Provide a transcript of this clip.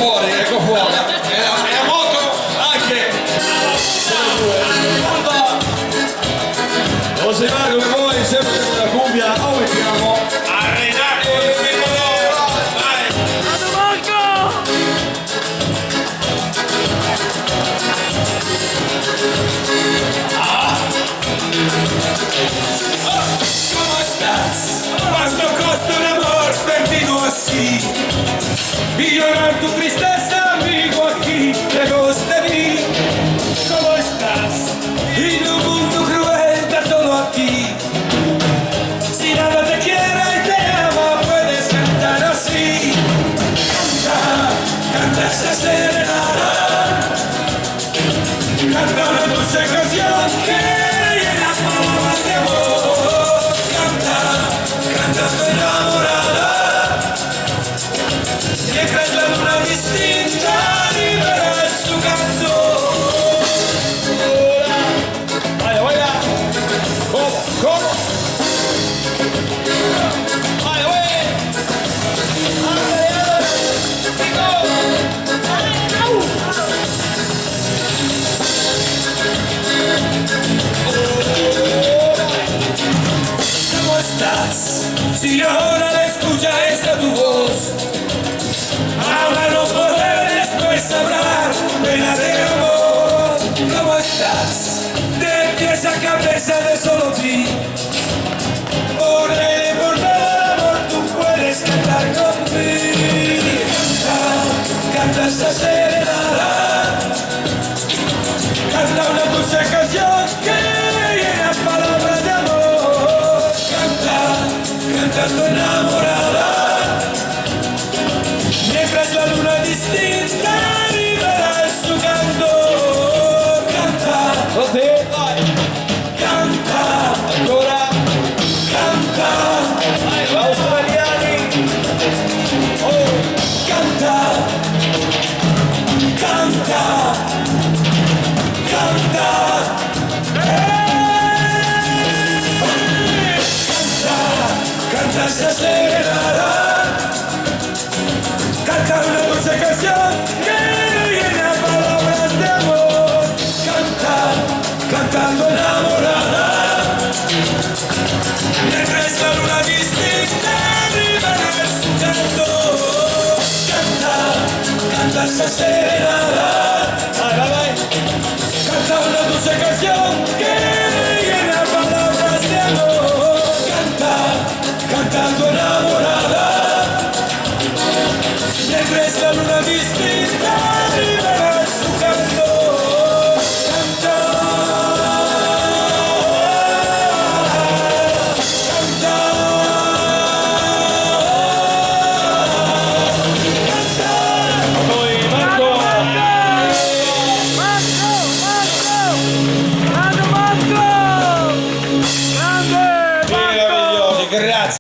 fuori, ecco fuori. E a moto anche. Lo si va come voi, sempre con la cumbia, o mettiamo A Renato il primo d'oro. Vai. ¿Cómo estás? ¿Cuánto costó un amor perdido así? Y llorar tu tristeza, amigo, aquí lejos de mí. ¿Cómo estás? En un mundo cruel da solo a ti. Si nada te quiere y te ama, puedes cantar así. Canta, canta esta serenata. Canta una dulce canción que llena palabras de amor. Canta, canta tu enamorada. Mientras la luna distinta libera su canto. Vaya, vaya. ¿Cómo? ¿Cómo? Vaya, vaya. ¿Cómo estás? Si ahora la escucha esta tu voz, ahora no podré después hablar pena de amor. ¿Cómo estás? De pies a cabeza de solo ti. Por él y por todo amor tú puedes cantar conmigo. Canta, canta esta serenata. Canta una dulce canción que llena palabras de amor. Canta, canta tu enamorada. Mientras la luna distinta libera su canto. Canta, Così, vai. canta, Ancora. canta, Vai, australiani. oh, canta, canta, canta. Canta esta serenata. Canta una dulce canción que llena palabras de amor. Canta, cantando enamorada. Mientras la luna distinta libera su canto. Canta, canta esta serenata.